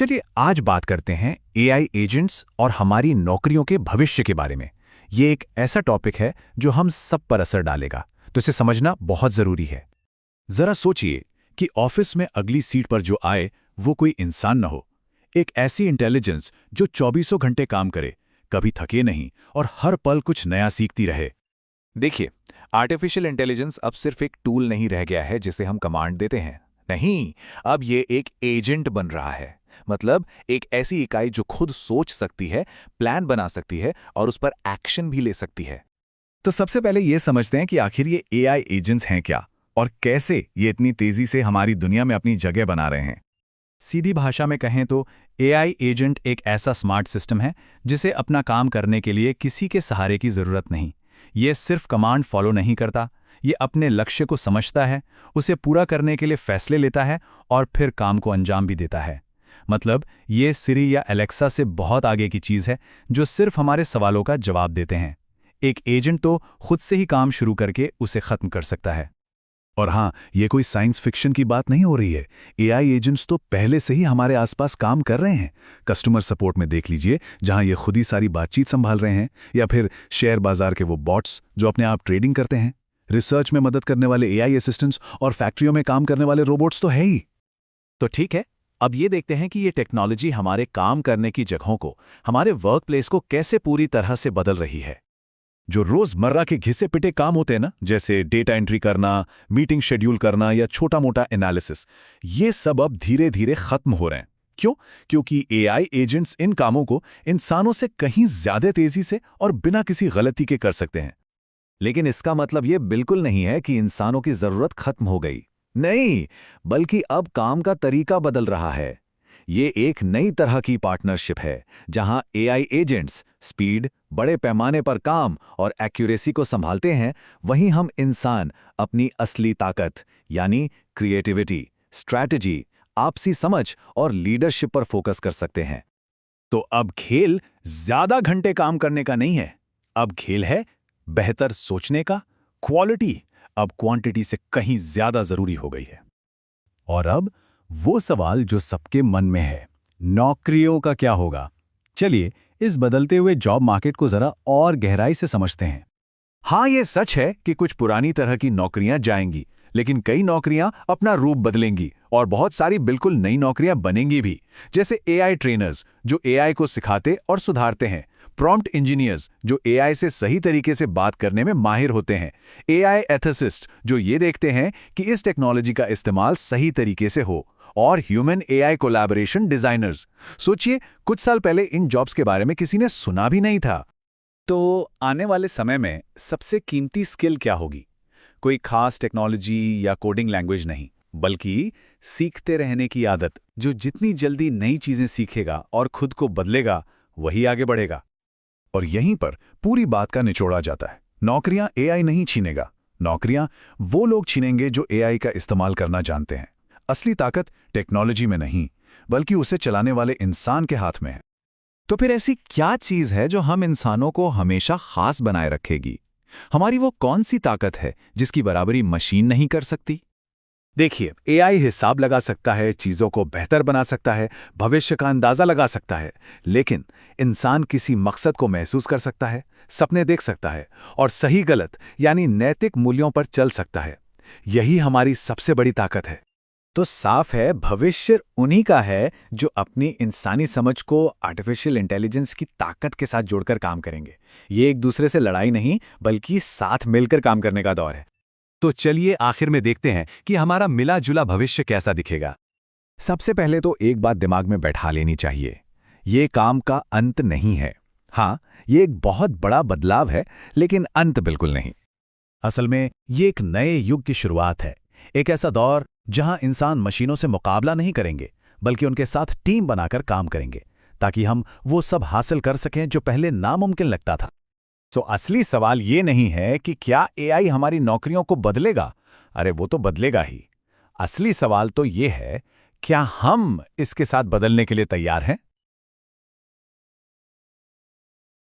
चलिए आज बात करते हैं एआई एजेंट्स और हमारी नौकरियों के भविष्य के बारे में। ये एक ऐसा टॉपिक है जो हम सब पर असर डालेगा, तो इसे समझना बहुत जरूरी है। जरा सोचिए कि ऑफिस में अगली सीट पर जो आए वो कोई इंसान न हो, एक ऐसी इंटेलिजेंस जो 24 घंटे काम करे, कभी थके नहीं और हर पल कुछ नया सीखती रहे। देखिए, आर्टिफिशियल इंटेलिजेंस अब सिर्फ एक टूल नहीं रह गया है जिसे हम कमांड देते हैं। नहीं, अब ये एक एजेंट बन रहा है। मतलब एक ऐसी इकाई जो खुद सोच सकती है, प्लान बना सकती है और उस पर एक्शन भी ले सकती है। तो सबसे पहले ये समझते हैं कि आखिर ये एआई एजेंट्स हैं क्या और कैसे ये इतनी तेजी से हमारी दुनिया में अपनी जगह बना रहे हैं। सीधी भाषा में कहें तो एआई एजेंट एक ऐसा स्मार्ट सिस्टम है जिसे अपना काम करने के लिए किसी के सहारे की जरूरत नहीं। ये सिर्फ कमांड फॉलो नहीं करता, ये अपने लक्ष्य को समझता है, उसे पूरा करने के लिए फैसले लेता है और फिर काम को अंजाम भी देता है। मतलब ये सिरी या एलेक्सा से बहुत आगे की चीज़ है जो सिर्फ हमारे सवालों का जवाब देते हैं। एक एजेंट तो खुद से ही काम शुरू करके उसे खत्म कर सकता है। और हाँ, ये कोई साइंस फिक्शन की बात नहीं हो रही है। एआई एजेंट्स तो पहले से ही हमारे आसपास काम कर रहे हैं। कस्टमर सपोर्ट में देख लीजिए, जहां ये खुद ही सारी बातचीत संभाल रहे हैं, या फिर शेयर बाजार के वो बॉट्स जो अपने आप ट्रेडिंग करते हैं। रिसर्च में मदद करने वाले एआई असिस्टेंट्स और फैक्ट्रियों में काम करने वाले रोबोट्स तो है ही। तो ठीक है, अब ये देखते हैं कि ये टेक्नोलॉजी हमारे काम करने की जगहों को, हमारे वर्क प्लेस को कैसे पूरी तरह से बदल रही है। जो रोजमर्रा के घिसे पिटे काम होते हैं ना, जैसे डेटा एंट्री करना, मीटिंग शेड्यूल करना या छोटा मोटा एनालिसिस, ये सब अब धीरे धीरे खत्म हो रहे हैं। क्यों? क्योंकि एआई एजेंट्स इन कामों को इंसानों से कहीं ज्यादा तेजी से और बिना किसी गलती के कर सकते हैं। लेकिन इसका मतलब ये बिल्कुल नहीं है कि इंसानों की जरूरत खत्म हो गई। नहीं, बल्कि अब काम का तरीका बदल रहा है। ये एक नई तरह की पार्टनरशिप है जहां एआई एजेंट्स स्पीड, बड़े पैमाने पर काम और एक्यूरेसी को संभालते हैं, वहीं हम इंसान अपनी असली ताकत यानी क्रिएटिविटी, स्ट्रैटेजी, आपसी समझ और लीडरशिप पर फोकस कर सकते हैं। तो अब खेल ज्यादा घंटे काम करने का नहीं है, अब खेल है बेहतर सोचने का। क्वालिटी अब क्वांटिटी से कहीं ज्यादा जरूरी हो गई है। और अब वो सवाल जो सबके मन में है, नौकरियों का क्या होगा? चलिए इस बदलते हुए जॉब मार्केट को जरा और गहराई से समझते हैं। हाँ, ये सच है कि कुछ पुरानी तरह की नौकरियां जाएंगी, लेकिन कई नौकरियां अपना रूप बदलेंगी और बहुत सारी बिल्कुल नई नौकरियां बनेंगी भी। जैसे एआई ट्रेनर्स जो एआई को सिखाते और सुधारते हैं, प्रॉम्प्ट इंजीनियर्स जो एआई से सही तरीके से बात करने में माहिर होते हैं, एआई एथिसिस्ट जो ये देखते हैं कि इस टेक्नोलॉजी का इस्तेमाल सही तरीके से हो, और ह्यूमन एआई कोलैबोरेशन डिजाइनर्स। सोचिए, कुछ साल पहले इन जॉब्स के बारे में किसी ने सुना भी नहीं था। तो आने वाले समय में सबसे कीमती स्किल क्या होगी? कोई खास टेक्नोलॉजी या कोडिंग लैंग्वेज नहीं, बल्कि सीखते रहने की आदत। जो जितनी जल्दी नई चीजें सीखेगा और खुद को बदलेगा, वही आगे बढ़ेगा। और यहीं पर पूरी बात का निचोड़ा जाता है। नौकरियां एआई नहीं छीनेगा, नौकरियां वो लोग छीनेंगे जो एआई का इस्तेमाल करना जानते हैं। असली ताकत टेक्नोलॉजी में नहीं, बल्कि उसे चलाने वाले इंसान के हाथ में है। तो फिर ऐसी क्या चीज है जो हम इंसानों को हमेशा खास बनाए रखेगी? हमारी वो कौन सी ताकत है जिसकी बराबरी मशीन नहीं कर सकती? देखिए, एआई हिसाब लगा सकता है, चीजों को बेहतर बना सकता है, भविष्य का अंदाजा लगा सकता है, लेकिन इंसान किसी मकसद को महसूस कर सकता है, सपने देख सकता है और सही गलत यानी नैतिक मूल्यों पर चल सकता है। यही हमारी सबसे बड़ी ताकत है। तो साफ है, भविष्य उन्हीं का है जो अपनी इंसानी समझ को आर्टिफिशियल इंटेलिजेंस की ताकत के साथ जोड़कर काम करेंगे। ये एक दूसरे से लड़ाई नहीं, बल्कि साथ मिलकर काम करने का दौर है। तो चलिए आखिर में देखते हैं कि हमारा मिला जुला भविष्य कैसा दिखेगा। सबसे पहले तो एक बात दिमाग में बैठा लेनी चाहिए, ये काम का अंत नहीं है। हाँ, ये एक बहुत बड़ा बदलाव है, लेकिन अंत बिल्कुल नहीं। असल में ये एक नए युग की शुरुआत है, एक ऐसा दौर जहां इंसान मशीनों से मुकाबला नहीं करेंगे, बल्कि उनके साथ टीम बनाकर काम करेंगे, ताकि हम वो सब हासिल कर सकें जो पहले नामुमकिन लगता था। तो असली सवाल ये नहीं है कि क्या एआई हमारी नौकरियों को बदलेगा। अरे वो तो बदलेगा ही। असली सवाल तो ये है, क्या हम इसके साथ बदलने के लिए तैयार हैं?